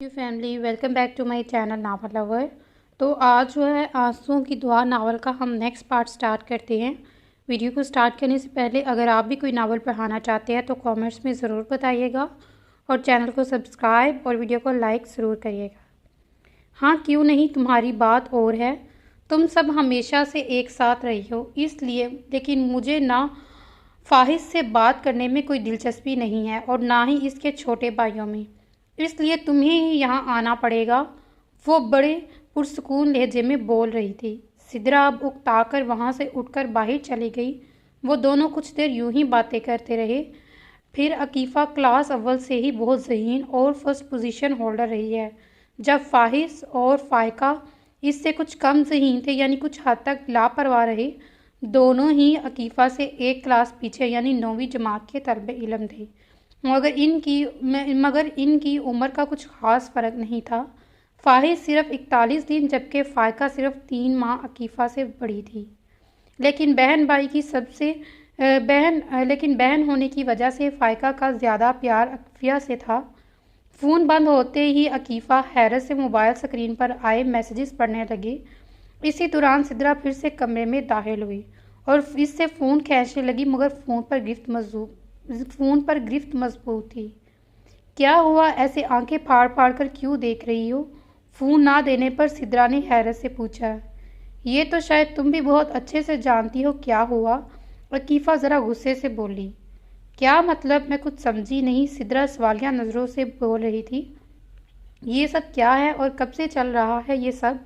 You family welcome back to my channel novel lover. तो आज जो है आंसुओं की दुआ नावल का हम नेक्स्ट पार्ट स्टार्ट करते हैं। वीडियो को स्टार्ट करने से पहले अगर आप भी कोई नावल पढ़ाना चाहते हैं तो कमेंट्स में ज़रूर बताइएगा और चैनल को सब्सक्राइब और वीडियो को लाइक ज़रूर करिएगा। हाँ क्यों नहीं, तुम्हारी बात और है। तुम सब हमेशा से एक साथ रही हो इसलिए, लेकिन मुझे ना फाहिश से बात करने में कोई दिलचस्पी नहीं है और ना ही इसके छोटे भाइयों में, इसलिए तुम्हें ही यहाँ आना पड़ेगा। वो बड़े पुरसकून लहजे में बोल रही थी। सिद्रा अब उकताकर वहाँ से उठकर बाहर चली गई। वो दोनों कुछ देर यूं ही बातें करते रहे। फिर अकीफ़ा क्लास अव्वल से ही बहुत ज़हीन और फर्स्ट पोजीशन होल्डर रही है, जब फाहिश और फ़ायका इससे कुछ कम ज़हीन थे, यानी कुछ हद तक लापरवाह रहे। दोनों ही अकीफ़ा से एक क्लास पीछे यानी 9वीं जमात के तलबे इल्म थे, मगर इनकी उम्र का कुछ ख़ास फ़र्क नहीं था। फ़ाहिश सिर्फ 41 दिन जबकि फ़ायका सिर्फ 3 माह अकीफ़ा से बड़ी थी। लेकिन बहन होने की वजह से फ़ायका का ज़्यादा प्यार अकीफ़ा से था। फ़ोन बंद होते ही अकीफ़ा हैरत से मोबाइल स्क्रीन पर आए मैसेजेस पढ़ने लगी। इसी दौरान सिद्रा फिर से कमरे में दाखिल हुई और इससे फ़ोन खींचने लगी, मगर फ़ोन पर गिरफ्त मजबूत थी। क्या हुआ, ऐसे आंखें फाड़ फाड़ कर क्यों देख रही हो? फ़ोन ना देने पर सिद्रा ने हैरत से पूछा। ये तो शायद तुम भी बहुत अच्छे से जानती हो क्या हुआ, अकीफ़ा ज़रा गुस्से से बोली। क्या मतलब, मैं कुछ समझी नहीं। सिद्रा सवालिया नज़रों से बोल रही थी। ये सब क्या है और कब से चल रहा है ये सब?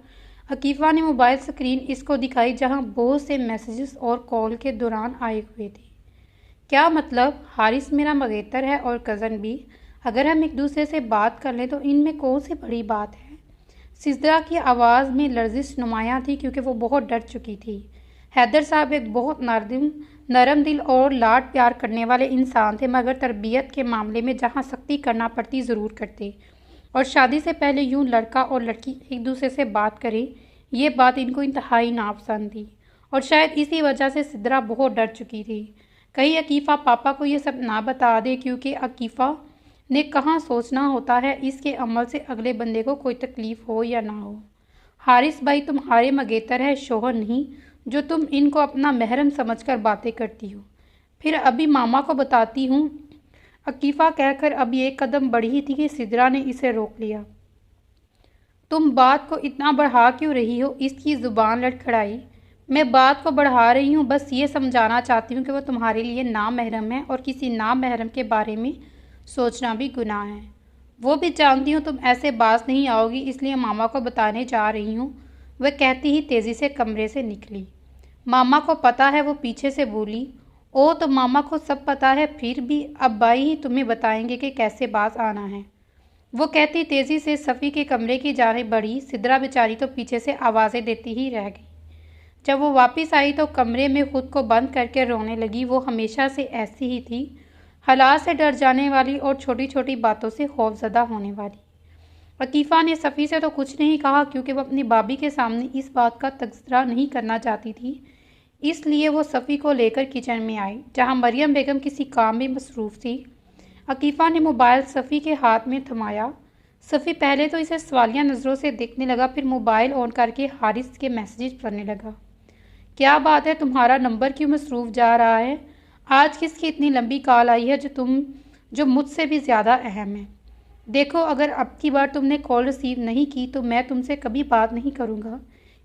अकीफ़ा ने मोबाइल स्क्रीन इसको दिखाई जहां बहुत से मैसेजेस और कॉल के दौरान आए हुए थे। क्या मतलब? हारिस मेरा मंगेतर है और कज़न भी। अगर हम एक दूसरे से बात कर लें तो इनमें कौन सी बड़ी बात है? सिद्रा की आवाज़ में लर्जिश नुमायाँ थी क्योंकि वो बहुत डर चुकी थी। हैदर साहब एक बहुत नरम दिल और लाड प्यार करने वाले इंसान थे, मगर तरबियत के मामले में जहाँ सख्ती करना पड़ती ज़रूर करते, और शादी से पहले यूं लड़का और लड़की एक दूसरे से बात करें, ये बात इनको इंतहाई नापसंद थी। और शायद इसी वजह से सिद्रा बहुत डर चुकी थी। कहीं अकीफ़ा पापा को ये सब ना बता दे, क्योंकि अकीफ़ा ने कहाँ सोचना होता है इसके अमल से अगले बंदे को कोई तकलीफ़ हो या ना हो। हारिस भाई तुम्हारे मंगेतर है, शोहर नहीं, जो तुम इनको अपना महरम समझकर बातें करती हो। फिर अभी मामा को बताती हूँ, अकीफ़ा कहकर अभी एक कदम बढ़ी थी कि सिद्रा ने इसे रोक लिया। तुम बात को इतना बढ़ा क्यों रही हो? इसकी ज़ुबान लड़खड़ाई। मैं बात को बढ़ा रही हूँ, बस ये समझाना चाहती हूँ कि वो तुम्हारे लिए नामहरम है और किसी नामहरम के बारे में सोचना भी गुनाह है। वो भी जानती हूँ तुम ऐसे बाज नहीं आओगी, इसलिए मामा को बताने जा रही हूँ। वह कहती ही तेज़ी से कमरे से निकली। मामा को पता है, वो पीछे से बोली। ओ, तो मामा को सब पता है, फिर भी अब भाई ही तुम्हें बताएंगे कि कैसे बाज आना है। वो कहती तेज़ी से सफ़ी के कमरे की जाने बढ़ी। सिद्रा बेचारी तो पीछे से आवाज़ें देती ही रह गई। जब वो वापस आई तो कमरे में खुद को बंद करके रोने लगी। वो हमेशा से ऐसी ही थी, हालात से डर जाने वाली और छोटी छोटी बातों से खौफजदा होने वाली। अकीफ़ा ने सफ़ी से तो कुछ नहीं कहा, क्योंकि वो अपनी भाभी के सामने इस बात का तज़किरा नहीं करना चाहती थी। इसलिए वो सफ़ी को लेकर किचन में आई, जहाँ मरियम बेगम किसी काम में मसरूफ़ थी। अकीफ़ा ने मोबाइल सफ़ी के हाथ में थमाया। सफ़ी पहले तो इसे सवालिया नज़रों से देखने लगा, फिर मोबाइल ऑन करके हारिस के मैसेजेस पढ़ने लगा। क्या बात है, तुम्हारा नंबर क्यों मसरूफ़ जा रहा है? आज किसकी इतनी लंबी कॉल आई है जो मुझसे भी ज़्यादा अहम है? देखो, अगर अब की बार तुमने कॉल रिसीव नहीं की तो मैं तुमसे कभी बात नहीं करूँगा।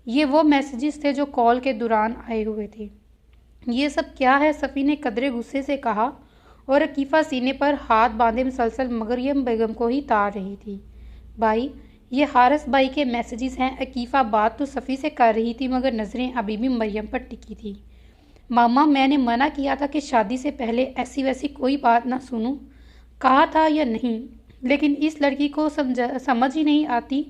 ये वो मैसेजेस थे जो कॉल के दौरान आए हुए थे। ये सब क्या है? सफ़ी ने कदरे गुस्से से कहा, और अकीफ़ा सीने पर हाथ बांधे मुसलसल मरियम बेगम को ही ताड़ रही थी। भाई, ये हारिस भाई के मैसेजेस हैं। अकीफ़ा बात तो सफ़ी से कर रही थी, मगर नज़रें अभी भी मरियम पर टिकी थी। मामा, मैंने मना किया था कि शादी से पहले ऐसी वैसी कोई बात ना सुनूं। कहा था या नहीं? लेकिन इस लड़की को समझ ही नहीं आती।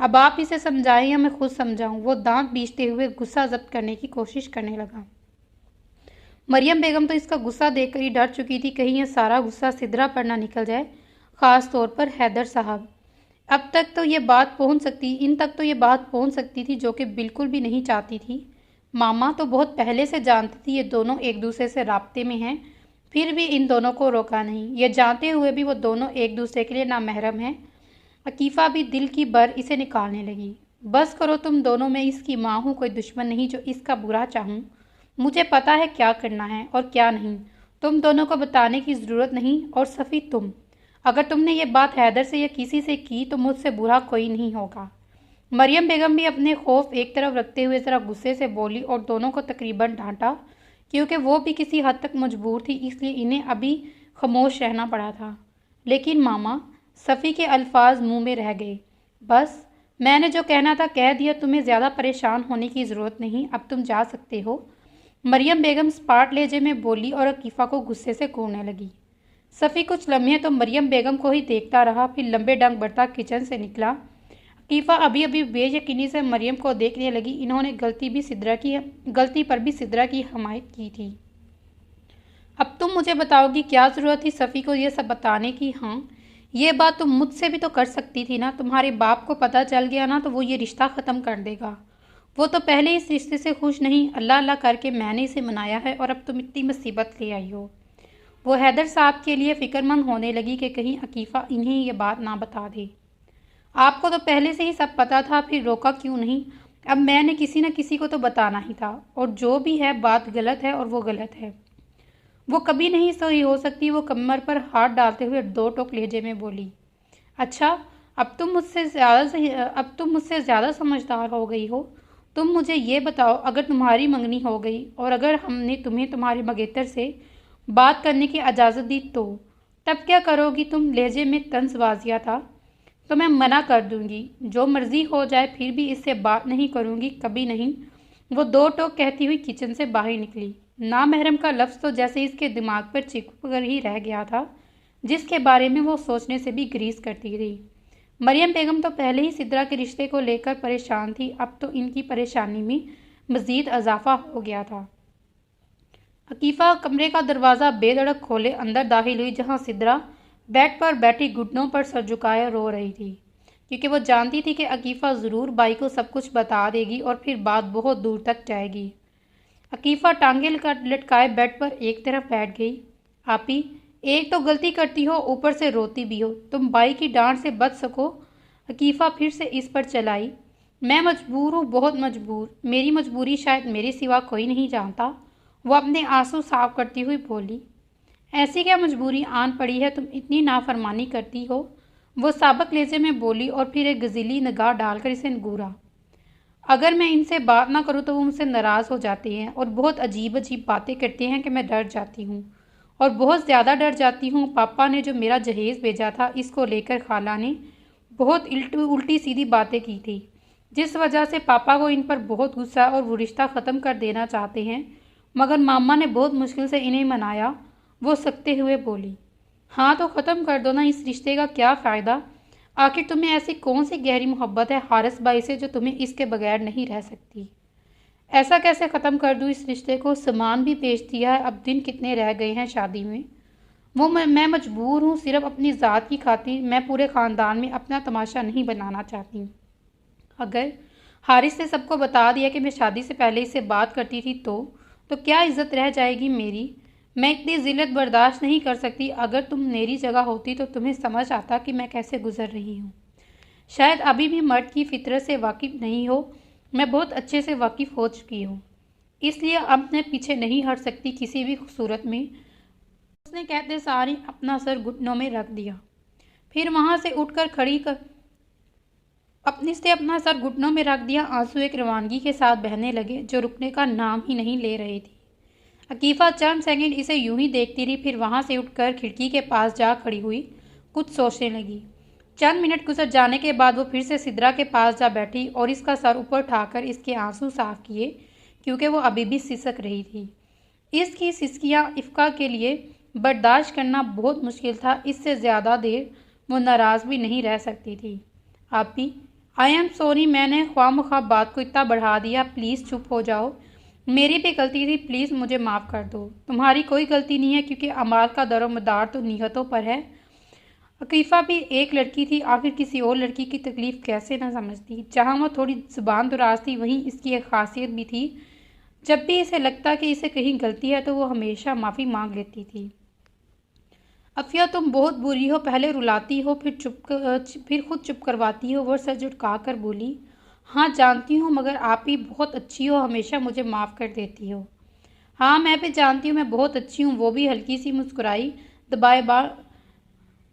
अब आप इसे समझाएं या मैं खुद समझाऊं? वो दांत बीचते हुए गुस्सा जब्त करने की कोशिश करने लगा। मरियम बेगम तो इसका गुस्सा देखकर ही डर चुकी थी, कहीं यह सारा गुस्सा सिद्रा पर ना निकल जाए, ख़ास तौर पर हैदर साहब। इन तक तो ये बात पहुंच सकती थी, जो कि बिल्कुल भी नहीं चाहती थी। मामा तो बहुत पहले से जानती थी ये दोनों एक दूसरे से राब्ते में हैं, फिर भी इन दोनों को रोका नहीं। ये जानते हुए भी वो दोनों एक दूसरे के लिए नामहरम हैं। अकीफ़ा भी दिल की बर इसे निकालने लगी। बस करो तुम दोनों, मैं इसकी माँ हूँ, कोई दुश्मन नहीं जो इसका बुरा चाहूँ। मुझे पता है क्या करना है और क्या नहीं। तुम दोनों को बताने की ज़रूरत नहीं। और सफ़ी तुम, अगर तुमने ये बात हैदर से या किसी से की तो मुझसे बुरा कोई नहीं होगा। मरियम बेगम भी अपने खौफ एक तरफ रखते हुए ज़रा गुस्से से बोली और दोनों को तकरीबन डांटा, क्योंकि वो भी किसी हद तक मजबूर थी, इसलिए इन्हें अभी खामोश रहना पड़ा था। लेकिन मामा, सफ़ी के अल्फाज मुंह में रह गए। बस, मैंने जो कहना था कह दिया, तुम्हें ज़्यादा परेशान होने की ज़रूरत नहीं, अब तुम जा सकते हो। मरियम बेगम स्पाट लहजे में बोली और अकीफ़ा को गुस्से से घूरने लगी। सफ़ी कुछ लम्हे तो मरियम बेगम को ही देखता रहा, फिर लंबे डंग बढ़ता किचन से निकला। अकीफ़ा अभी अभी बेयकीनी से मरियम को देखने लगी। इन्होंने गलती पर भी सिद्रा की हमायत की थी। अब तुम मुझे बताओगी क्या ज़रूरत थी सफ़ी को ये सब बताने की? हाँ, ये बात तुम मुझसे भी तो कर सकती थी ना। तुम्हारे बाप को पता चल गया ना तो वो ये रिश्ता ख़त्म कर देगा। वो तो पहले इस रिश्ते से खुश नहीं, अल्लाह अल्लाह करके मैंने इसे मनाया है और अब तुम इतनी मुसीबत ले आई हो। वो हैदर साहब के लिए फ़िक्रमंद होने लगी कि कहीं अकीफ़ा इन्हें ये बात ना बता दे। आपको तो पहले से ही सब पता था, फिर रोका क्यों नहीं? अब मैंने किसी न किसी को तो बताना ही था, और जो भी है बात गलत है और वो गलत है। वो कभी नहीं सही हो सकती। वो कमर पर हाथ डालते हुए दो टोक लहजे में बोली। अच्छा, अब तुम मुझसे ज़्यादा समझदार हो गई हो। तुम मुझे ये बताओ, अगर तुम्हारी मंगनी हो गई और अगर हमने तुम्हें तुम्हारे मंगेतर से बात करने की इजाज़त दी तो तब क्या करोगी तुम? लहजे में तंज़बाजिया था। तो मैं मना कर दूंगी, जो मर्जी हो जाए, फिर भी इससे बात नहीं करूंगी, कभी नहीं। वो दो टोक कहती हुई किचन से बाहर निकली। नामहरम का लफ्ज़ तो जैसे इसके दिमाग पर चिपक कर ही रह गया था, जिसके बारे में वो सोचने से भी ग्रीस करती रही। मरियम बेगम तो पहले ही सिद्रा के रिश्ते को लेकर परेशान थी, अब तो इनकी परेशानी में मज़ीद इजाफा हो गया था। अकीफ़ा कमरे का दरवाज़ा बेधड़क खोले अंदर दाखिल हुई, जहाँ सिद्रा बेड पर बैठी घुटनों पर सर झुकाए रो रही थी, क्योंकि वो जानती थी कि अकीफ़ा ज़रूर बाई को सब कुछ बता देगी और फिर बात बहुत दूर तक जाएगी। अकीफ़ा टांगे लटकाए बेड पर एक तरफ बैठ गई। आपी, एक तो गलती करती हो, ऊपर से रोती भी हो। तुम बाई की डांट से बच सको। अकीफ़ा फिर से इस पर चलाई। मैं मजबूर हूँ, बहुत मजबूर। मेरी मजबूरी शायद मेरे सिवा कोई नहीं जानता। वो अपने आंसू साफ करती हुई बोली। ऐसी क्या मजबूरी आन पड़ी है, तुम इतनी नाफरमानी करती हो? वो साबक लहजे में बोली और फिर एक गजीली निगाह डालकर इसे घूरा। अगर मैं इनसे बात ना करूं तो वो मुझसे नाराज़ हो जाते हैं और बहुत अजीब अजीब बातें करते हैं कि मैं डर जाती हूँ, और बहुत ज़्यादा डर जाती हूँ। पापा ने जो मेरा जहेज़ भेजा था, इसको लेकर खाला ने बहुत उल्टी सीधी बातें की थी, जिस वजह से पापा को इन पर बहुत गुस्सा और वो रिश्ता ख़त्म कर देना चाहते हैं, मगर मामा ने बहुत मुश्किल से इन्हें मनाया। वो सकते हुए बोली। हाँ तो ख़त्म कर दो ना, इस रिश्ते का क्या फ़ायदा? आखिर तुम्हें ऐसी कौन सी गहरी मोहब्बत है हारिस भाई से जो तुम्हें इसके बगैर नहीं रह सकती? ऐसा कैसे ख़त्म कर दूँ इस रिश्ते को? सामान भी बेच दिया है, अब दिन कितने रह गए हैं शादी में। मैं मजबूर हूँ, सिर्फ अपनी ज़ात की खातिर। मैं पूरे ख़ानदान में अपना तमाशा नहीं बनाना चाहती। अगर हारिस ने सबको बता दिया कि मैं शादी से पहले इससे बात करती थी तो क्या इज्जत रह जाएगी मेरी? मैं इतनी ज़िल्लत बर्दाश्त नहीं कर सकती। अगर तुम मेरी जगह होती तो तुम्हें समझ आता कि मैं कैसे गुजर रही हूँ। शायद अभी भी मर्द की फितरत से वाकिफ़ नहीं हो, मैं बहुत अच्छे से वाकिफ़ हो चुकी हूँ, इसलिए अब मैं पीछे नहीं हट सकती किसी भी सूरत में। उसने कहते सारी अपना सर घुटनों में रख दिया, फिर वहाँ से उठकर खड़ी कर अपना सर घुटनों में रख दिया। आंसू एक रवानगी के साथ बहने लगे जो रुकने का नाम ही नहीं ले रहे थे। अकीफ़ा चंद सेकंड इसे यूं ही देखती रही, फिर वहाँ से उठकर खिड़की के पास जा खड़ी हुई, कुछ सोचने लगी। चंद मिनट गुजर जाने के बाद वो फिर से सिद्रा के पास जा बैठी और इसका सर ऊपर उठाकर इसके आंसू साफ किए, क्योंकि वो अभी भी सिसक रही थी। इसकी सिसकियाँ इफ़्का के लिए बर्दाश्त करना बहुत मुश्किल था। इससे ज़्यादा देर वो नाराज़ भी नहीं रह सकती थी। आपी, आई एम सॉरी, मैंने ख्वामख्वाह बात को इतना बढ़ा दिया। प्लीज़ चुप हो जाओ, मेरी भी गलती थी, प्लीज़ मुझे माफ़ कर दो। तुम्हारी कोई गलती नहीं है, क्योंकि अमाल का दरोमदार तो नीयतों पर है। अकीफ़ा भी एक लड़की थी, आखिर किसी और लड़की की तकलीफ़ कैसे ना समझती। जहाँ वो थोड़ी ज़ुबान दराज थी, वहीं इसकी एक खासियत भी थी। जब भी इसे लगता कि इसे कहीं गलती है तो वो हमेशा माफ़ी मांग लेती थी। अफिया तुम बहुत बुरी हो, पहले रुलाती हो फिर खुद चुप करवाती हो। वो सर झुका कर बोली, हाँ जानती हूँ, मगर आप ही बहुत अच्छी हो, हमेशा मुझे माफ़ कर देती हो। हाँ मैं भी जानती हूँ मैं बहुत अच्छी हूँ। दबाए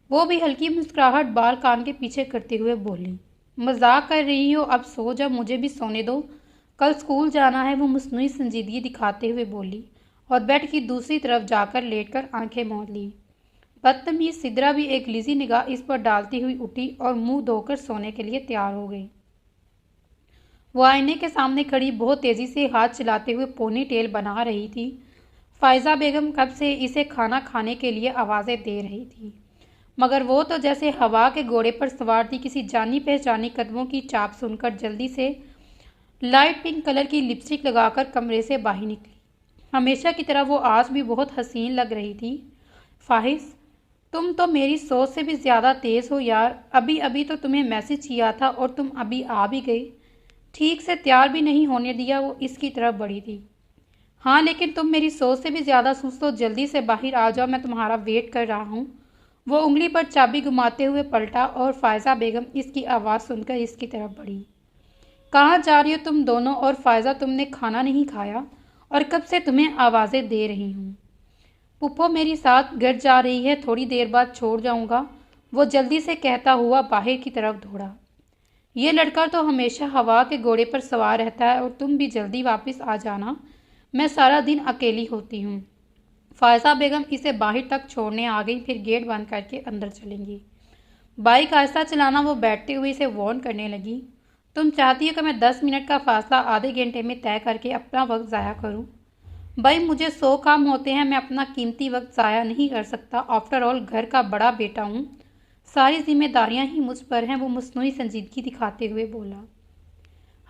वो भी हल्की मुस्कुराहट बाल कान के पीछे करते हुए बोली, मजाक कर रही हो, अब सो जा, मुझे भी सोने दो, कल स्कूल जाना है। वो मुस्नुई संजीदगी दिखाते हुए बोली और बेड की दूसरी तरफ जाकर लेटकर आंखें मूंद ली। बदतमीज सिद्रा भी एक लिजी निगाह इस पर डालती हुई उठी और मुंह धोकर सोने के लिए तैयार हो गई। वो आईने के सामने खड़ी बहुत तेजी से हाथ चलाते हुए पोनी टेल बना रही थी। फायजा बेगम कब से इसे खाना खाने के लिए आवाज़ें दे रही थी, मगर वो तो जैसे हवा के घोड़े पर सवार थी। किसी जानी पहचानी कदमों की चाप सुनकर जल्दी से लाइट पिंक कलर की लिपस्टिक लगाकर कमरे से बाहर निकली। हमेशा की तरह वो आज भी बहुत हसीन लग रही थी। फाहिज, तुम तो मेरी सोच से भी ज़्यादा तेज़ हो यार। अभी अभी तो तुम्हें मैसेज किया था और तुम अभी आ भी गई। ठीक से तैयार भी नहीं होने दिया। वो इसकी तरफ बढ़ी थी। हाँ लेकिन तुम मेरी सोच से भी ज़्यादा सुस्त हो, जल्दी से बाहर आ जाओ, मैं तुम्हारा वेट कर रहा हूँ। वो उंगली पर चाबी घुमाते हुए पलटा और फायजा बेगम इसकी आवाज़ सुनकर इसकी तरफ बढ़ी। कहाँ जा रही हो तुम दोनों? और फायजा, तुमने खाना नहीं खाया और कब से तुम्हें आवाज़ें दे रही हूँ। पुप्पो मेरी साथ घर जा रही है, थोड़ी देर बाद छोड़ जाऊंगा। वो जल्दी से कहता हुआ बाहर की तरफ दौड़ा। ये लड़का तो हमेशा हवा के घोड़े पर सवार रहता है और तुम भी जल्दी वापस आ जाना, मैं सारा दिन अकेली होती हूँ। फायजा बेगम इसे बाहर तक छोड़ने आ गई, फिर गेट बंद करके अंदर चलेंगी। बाइक आहिस्ता चलाना वो बैठते हुए इसे वार्न करने लगी। तुम चाहती हो कि मैं 10 मिनट का फासला आधे घंटे में तय करके अपना वक्त ज़ाया करूँ? भाई मुझे 100 काम होते हैं, मैं अपना कीमती वक्त ज़ाया नहीं कर सकता। आफ्टर ऑल घर का बड़ा बेटा हूँ, सारी जिम्मेदारियाँ ही मुझ पर हैं। वो मुस्नुई संजीदगी दिखाते हुए बोला।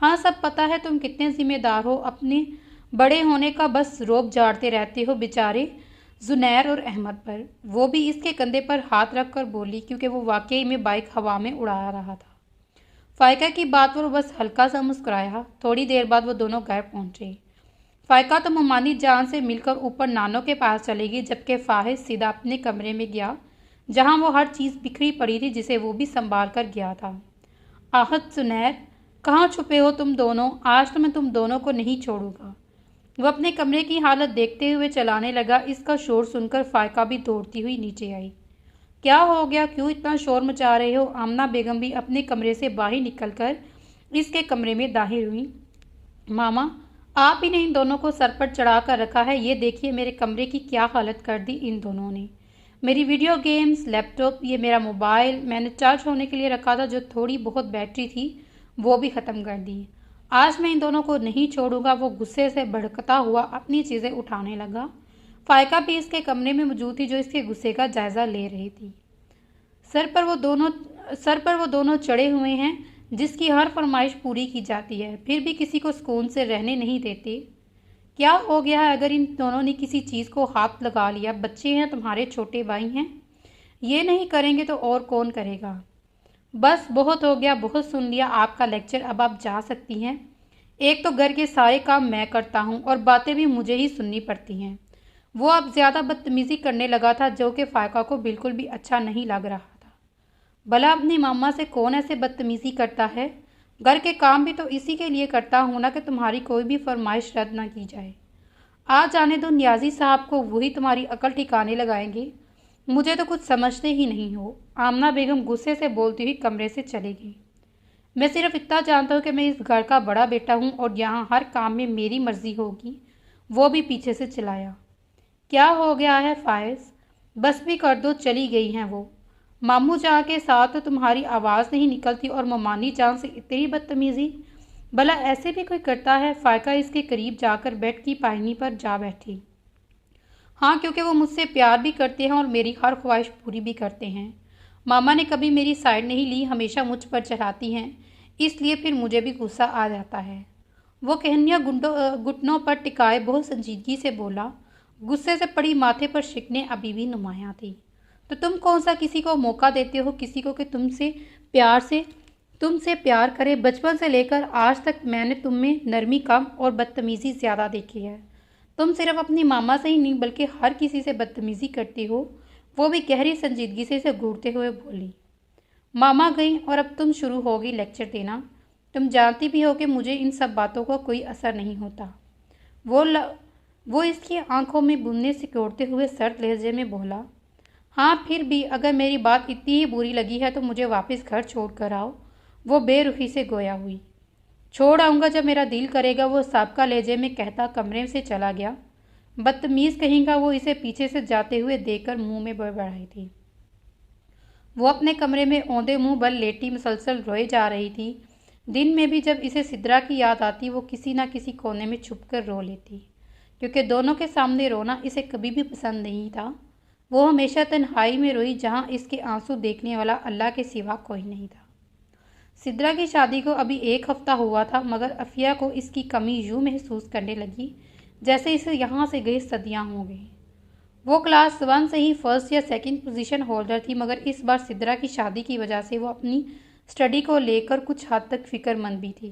हाँ सब पता है तुम कितने जिम्मेदार हो, अपने बड़े होने का बस रोब झाड़ते रहते हो बेचारे जुनैर और अहमद पर। वो भी इसके कंधे पर हाथ रख कर बोली, क्योंकि वो वाकई में बाइक हवा में उड़ा रहा था। फायका की बात पर बस हल्का सा मुस्कुराया। थोड़ी देर बाद वो दोनों घर पहुंचे। फायका तो ममानी जान से मिलकर ऊपर नानों के पास चलेगी, जबकि फाहिज सीधा अपने कमरे में गया, जहां वो हर चीज़ बिखरी पड़ी थी जिसे वो भी संभाल कर गया था। आहत सुनैर, कहाँ छुपे हो तुम दोनों? आज तो मैं तुम दोनों को नहीं छोड़ूंगा। वो अपने कमरे की हालत देखते हुए चलाने लगा। इसका शोर सुनकर फायका भी दौड़ती हुई नीचे आई। क्या हो गया, क्यों इतना शोर मचा रहे हो? आमना बेगम भी अपने कमरे से बाहर निकलकर इसके कमरे में दाखिल हुई। मामा, आप ही ने इन दोनों को सर पर चढ़ा कर रखा है। ये देखिए मेरे कमरे की क्या हालत कर दी इन दोनों ने। मेरी वीडियो गेम्स, लैपटॉप, ये मेरा मोबाइल मैंने चार्ज होने के लिए रखा था, जो थोड़ी बहुत बैटरी थी वो भी ख़त्म कर दी। आज मैं इन दोनों को नहीं छोड़ूंगा। वो गुस्से से भड़कता हुआ अपनी चीज़ें उठाने लगा। फायका भी इसके कमरे में मौजूद थी, जो इसके गुस्से का जायज़ा ले रही थी। सर पर वो दोनों चढ़े हुए हैं, जिसकी हर फरमाइश पूरी की जाती है, फिर भी किसी को सुकून से रहने नहीं देते। क्या हो गया है? अगर इन दोनों ने किसी चीज़ को हाथ लगा लिया, बच्चे हैं, तुम्हारे छोटे भाई हैं, ये नहीं करेंगे तो और कौन करेगा? बस बहुत हो गया, बहुत सुन लिया आपका लेक्चर, अब आप जा सकती हैं। एक तो घर के सारे काम मैं करता हूँ और बातें भी मुझे ही सुननी पड़ती हैं। वो अब ज़्यादा बदतमीज़ी करने लगा था, जो कि फायका को बिल्कुल भी अच्छा नहीं लग रहा था। भला अपनी मामा से कौन ऐसे बदतमीज़ी करता है? घर के काम भी तो इसी के लिए करता हूँ ना, कि तुम्हारी कोई भी फरमाइश रद्द ना की जाए। आ जाने दो नियाजी साहब को, वही तुम्हारी अकल ठिकाने लगाएंगे। मुझे तो कुछ समझते ही नहीं हो। आमना बेगम गुस्से से बोलती हुई कमरे से चली गई। मैं सिर्फ इतना जानता हूँ कि मैं इस घर का बड़ा बेटा हूँ और यहाँ हर काम में मेरी मर्जी होगी। वो भी पीछे से चिल्लाया। क्या हो गया है फायज? बस भी कर दो, चली गई हैं वो। मामू जान के साथ तो तुम्हारी आवाज़ नहीं निकलती और ममानी जान से इतनी बदतमीज़ी, भला ऐसे भी कोई करता है? फायका इसके करीब जाकर बेड की पायनी पर जा बैठी। हाँ, क्योंकि वो मुझसे प्यार भी करते हैं और मेरी हर ख्वाहिश पूरी भी करते हैं। मामा ने कभी मेरी साइड नहीं ली, हमेशा मुझ पर चढ़ाती हैं, इसलिए फिर मुझे भी गुस्सा आ जाता है। वो कहनिया घुटनों पर टिकाए बहुत संजीदगी से बोला। गुस्से से पड़ी माथे पर शिकने अभी भी नुमायाँ थी। तो तुम कौन सा किसी को मौका देते हो किसी को कि तुमसे प्यार करे? बचपन से लेकर आज तक मैंने तुम में नरमी कम और बदतमीज़ी ज़्यादा देखी है। तुम सिर्फ अपनी मामा से ही नहीं बल्कि हर किसी से बदतमीज़ी करती हो। वो भी गहरी संजीदगी से इसे घूरते हुए बोली, मामा गई और अब तुम शुरू होगी लेक्चर देना। तुम जानती भी हो कि मुझे इन सब बातों का कोई असर नहीं होता। वो ल... वो इसकी आंखों में बुनने सिकोड़ते हुए सर्द लहजे में बोला, हाँ फिर भी अगर मेरी बात इतनी ही बुरी लगी है तो मुझे वापस घर छोड़ कर आओ। वो बेरुखी से गोया हुई। छोड़ आऊँगा जब मेरा दिल करेगा, वो साबका लहजे में कहता कमरे से चला गया। बदतमीज़ कहेगा, वो इसे पीछे से जाते हुए देखकर मुंह में बड़बड़ाई थी। वो अपने कमरे में औंधे मुंह बल लेटी मुसलसल रोए जा रही थी। दिन में भी जब इसे सिद्रा की याद आती वो किसी न किसी कोने में छुपकर रो लेती, क्योंकि दोनों के सामने रोना इसे कभी भी पसंद नहीं था। वो हमेशा तन्हाई में रोई जहाँ इसके आंसू देखने वाला अल्लाह के सिवा कोई नहीं था। सिद्रा की शादी को अभी 1 हफ्ता हुआ था, मगर अफिया को इसकी कमी यूँ महसूस करने लगी जैसे इसे यहाँ से गए सदियाँ हो गई। वो क्लास 1 से ही फर्स्ट या सेकंड पोजीशन होल्डर थी, मगर इस बार सिद्रा की शादी की वजह से वो अपनी स्टडी को लेकर कुछ हद तक फिक्रमंद भी थी,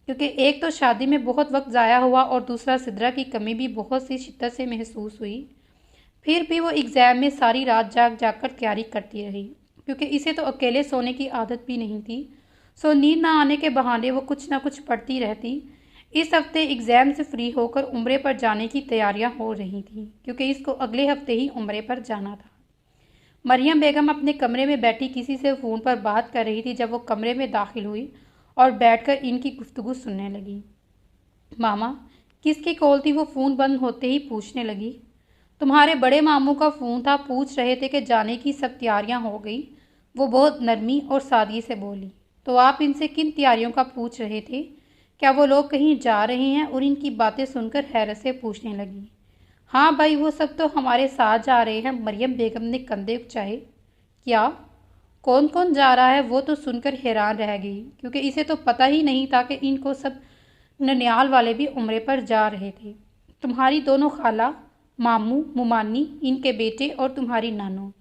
क्योंकि एक तो शादी में बहुत वक्त ज़ाया हुआ और दूसरा सिद्रा की कमी भी बहुत सी शिद्दत से महसूस हुई। फिर भी वो एग्ज़ाम में सारी रात जाग जाग कर तैयारी करती रही, क्योंकि इसे तो अकेले सोने की आदत भी नहीं थी। सो नींद ना आने के बहाने वो कुछ ना कुछ पढ़ती रहती। इस हफ्ते एग्ज़ाम से फ्री होकर उम्रे पर जाने की तैयारियां हो रही थीं, क्योंकि इसको अगले हफ्ते ही उम्रे पर जाना था। मरियम बेगम अपने कमरे में बैठी किसी से फ़ोन पर बात कर रही थी जब वो कमरे में दाखिल हुई और बैठकर इनकी गुफ्तगू सुनने लगी। मामा, किसकी कॉल थी? वो फ़ोन बंद होते ही पूछने लगी। तुम्हारे बड़े मामू का फ़ोन था, पूछ रहे थे कि जाने की सब तैयारियां हो गई। वो बहुत नरमी और सादगी से बोली। तो आप इनसे किन तैयारियों का पूछ रहे थे? क्या वो लोग कहीं जा रहे हैं? और इनकी बातें सुनकर हैरत से पूछने लगी। हाँ भाई, वो सब तो हमारे साथ जा रहे हैं। मरियम बेगम ने कंधे उचाए। क्या? कौन कौन जा रहा है? वो तो सुनकर हैरान रह गई, क्योंकि इसे तो पता ही नहीं था कि इनको सब ननियाल वाले भी उम्रे पर जा रहे थे। तुम्हारी दोनों खाला, मामू, मुमानी, इनके बेटे और तुम्हारी नानो।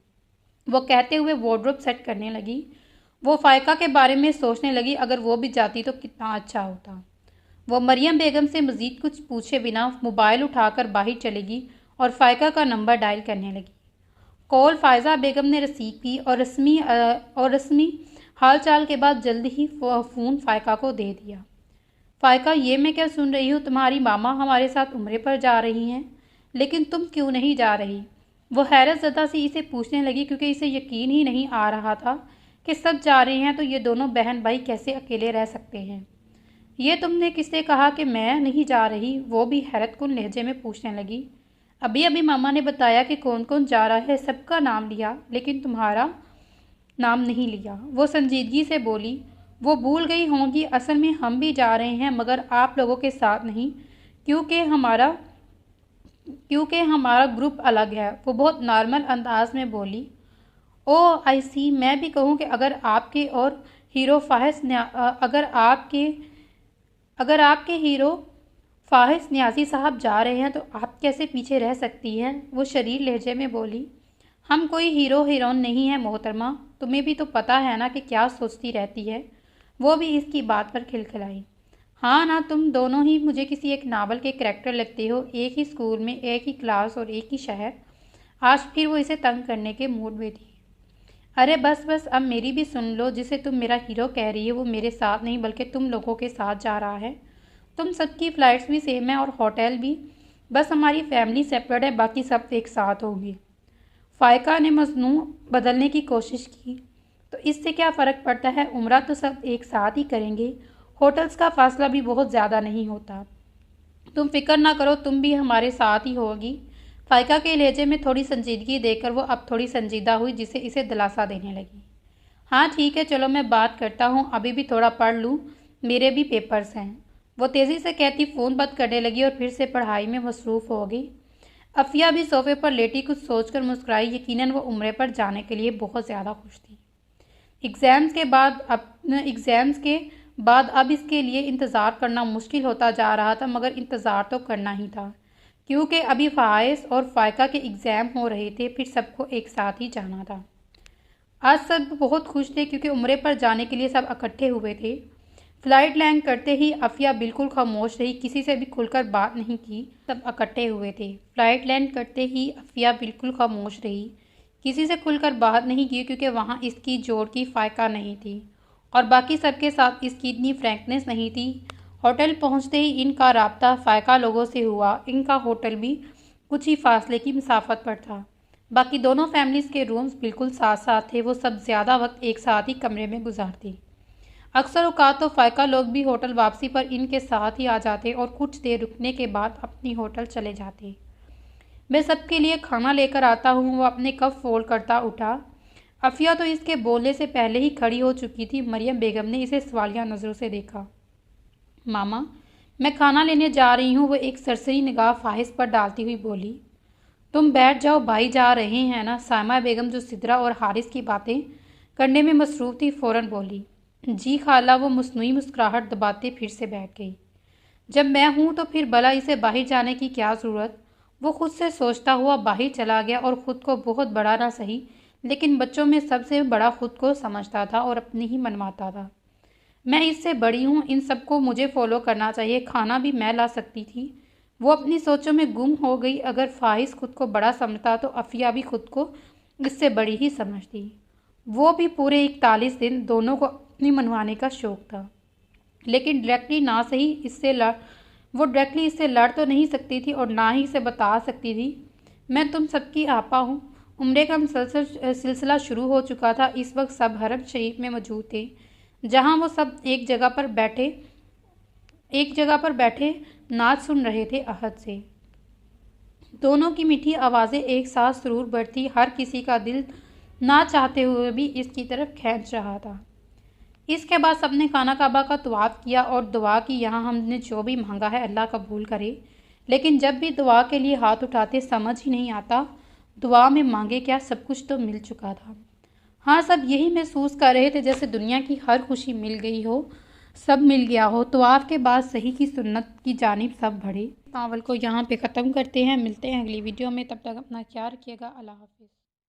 वो कहते हुए वार्डरोब सेट करने लगी। वो फ़ायका के बारे में सोचने लगी, अगर वो भी जाती तो कितना अच्छा होता। वो मरियम बेगम से मज़ीद कुछ पूछे बिना मोबाइल उठाकर बाहर चलेगी और फ़ायका का नंबर डायल करने लगी। कॉल फ़ायज़ा बेगम ने रिसीव की और रस्मी हाल चाल के बाद जल्द ही फ़ोन फ़ायका को दे दिया। फ़ायका, ये मैं क्या सुन रही हूँ? तुम्हारी मामा हमारे साथ उम्रे पर जा रही हैं, लेकिन तुम क्यों नहीं जा रही? वो हैरत ज़दा से इसे पूछने लगी, क्योंकि इसे यकीन ही नहीं आ रहा था कि सब जा रहे हैं तो ये दोनों बहन भाई कैसे अकेले रह सकते हैं। ये तुमने किससे कहा कि मैं नहीं जा रही? वो भी हैरतकुन लहजे में पूछने लगी। अभी अभी मामा ने बताया कि कौन कौन जा रहा है, सबका नाम लिया, लेकिन तुम्हारा नाम नहीं लिया। वो संजीदगी से बोली। वो भूल गई होंगी, असल में हम भी जा रहे हैं, मगर आप लोगों के साथ नहीं, क्योंकि हमारा ग्रुप अलग है। वो बहुत नॉर्मल अंदाज में बोली। ओह आई सी। मैं भी कहूँ कि अगर आपके और हीरो फाहिज न्याजी साहब जा रहे हैं तो आप कैसे पीछे रह सकती हैं? वो शरीर लहजे में बोली। हम कोई हीरो हीरोइन नहीं है मोहतरमा, तुम्हें भी तो पता है ना कि क्या सोचती रहती है। वो भी इसकी बात पर खिलखिलाई। हाँ ना, तुम दोनों ही मुझे किसी एक नावल के करैक्टर लगते हो, एक ही स्कूल में, एक ही क्लास और एक ही शहर। आज फिर वो इसे तंग करने के मूड में थी। अरे बस बस, अब मेरी भी सुन लो। जिसे तुम मेरा हीरो कह रही है वो मेरे साथ नहीं बल्कि तुम लोगों के साथ जा रहा है। तुम सबकी फ़्लाइट्स भी सेम है और होटल भी, बस हमारी फैमिली सेपरेट है, बाकी सब एक साथ होंगे। फ़ायका ने मजनू बदलने की कोशिश की। तो इससे क्या फ़र्क पड़ता है, उम्रा तो सब एक साथ ही करेंगे। होटल्स का फासला भी बहुत ज़्यादा नहीं होता। तुम फिक्र ना करो, तुम भी हमारे साथ ही होगी। फ़ायका के लहजे में थोड़ी संजीदगी देकर वो अब थोड़ी संजीदा हुई, जिसे इसे दिलासा देने लगी। हाँ ठीक है, चलो मैं बात करता हूँ, अभी भी थोड़ा पढ़ लूँ, मेरे भी पेपर्स हैं। वो तेज़ी से कहती फ़ोन बंद करने लगी और फिर से पढ़ाई में मसरूफ़ हो गई। अफिया भी सोफे पर लेटी कुछ सोचकर मुस्कुराई। यकीनन वो उम्रे पर जाने के लिए बहुत ज़्यादा खुश थी। एग्ज़ाम्स के बाद अब इसके लिए इंतज़ार करना मुश्किल होता जा रहा था, मगर इंतज़ार तो करना ही था, क्योंकि अभी फ़ाइज़ और फ़ायका के एग्ज़ाम हो रहे थे, फिर सबको एक साथ ही जाना था। आज सब बहुत खुश थे क्योंकि उम्रे पर जाने के लिए सब इकट्ठे हुए थे। फ़्लाइट लैंड करते ही अफिया बिल्कुल खामोश रही, किसी से भी खुलकर बात नहीं की। सब इकट्ठे हुए थे। फ़्लाइट लैंड करते ही अफिया बिल्कुल खामोश रही, किसी से खुलकर बात नहीं की क्योंकि वहाँ इसकी जोड़ की फ़ायका नहीं थी और बाकी सबके साथ इसकी इतनी फ्रैंकनेस नहीं थी। होटल पहुँचते ही इनका राब्ता फ़ायका लोगों से हुआ। इनका होटल भी कुछ ही फासले की मसाफत पर था। बाकी दोनों फैमिलीज़ के रूम्स बिल्कुल साथ साथ थे। वो सब ज़्यादा वक्त एक साथ ही कमरे में गुजारती। अक्सर औकात तो फ़ायका लोग भी होटल वापसी पर इनके साथ ही आ जाते और कुछ देर रुकने के बाद अपनी होटल चले जाते। मैं सबके लिए खाना लेकर आता हूँ, वो अपने कप फोल्ड करता उठा। अफिया तो इसके बोलने से पहले ही खड़ी हो चुकी थी। मरियम बेगम ने इसे सवालिया नज़रों से देखा। मामा, मैं खाना लेने जा रही हूँ, वो एक सरसरी निगाह फाहिश पर डालती हुई बोली। तुम बैठ जाओ, भाई जा रहे हैं ना। सायमा बेगम जो सिद्रा और हारिस की बातें करने में मसरूफ़ थी फ़ौरन बोली। जी खाला, वो मुस्नुई मुस्कुराहट दबाते फिर से बैठ गई। जब मैं हूँ तो फिर भला इसे बाहर जाने की क्या ज़रूरत। वो खुद से सोचता हुआ बाहर चला गया और ख़ुद को बहुत बड़ा ना सही लेकिन बच्चों में सबसे बड़ा खुद को समझता था और अपनी ही मनवाता था। मैं इससे बड़ी हूँ, इन सबको मुझे फॉलो करना चाहिए। खाना भी मैं ला सकती थी। वो अपनी सोचों में गुम हो गई। अगर फाहिश खुद को बड़ा समझता तो अफिया भी खुद को इससे बड़ी ही समझती। वो भी पूरे 41 दिन दोनों को अपनी मनवाने का शौक़ था लेकिन डायरेक्टली ना सही वो डायरेक्टली इससे लड़ तो नहीं सकती थी और ना ही इसे बता सकती थी मैं तुम सबकी आपा हूँ। उम्रे का सिलसिला शुरू हो चुका था। इस वक्त सब हरम शरीफ में मौजूद थे जहाँ वो सब एक जगह पर बैठे नाच सुन रहे थे अहद से। दोनों की मीठी आवाज़ें एक साथ सुरूर बढ़ती। हर किसी का दिल ना चाहते हुए भी इसकी तरफ खींच रहा था। इसके बाद सबने खाना काबा का तवाफ़ किया और दुआ की, यहाँ हमने जो भी मांगा है अल्लाह कबूल करे। लेकिन जब भी दुआ के लिए हाथ उठाते समझ ही नहीं आता दुआ में मांगे क्या, सब कुछ तो मिल चुका था। हाँ, सब यही महसूस कर रहे थे जैसे दुनिया की हर खुशी मिल गई हो, सब मिल गया हो। तवाफ़ के बाद सही की सुन्नत की जानिब सब बढ़े। नावल को यहाँ पे ख़त्म करते हैं। मिलते हैं अगली वीडियो में, तब तक अपना ख्याल रखिएगा। अल्लाह हाफ़िज़।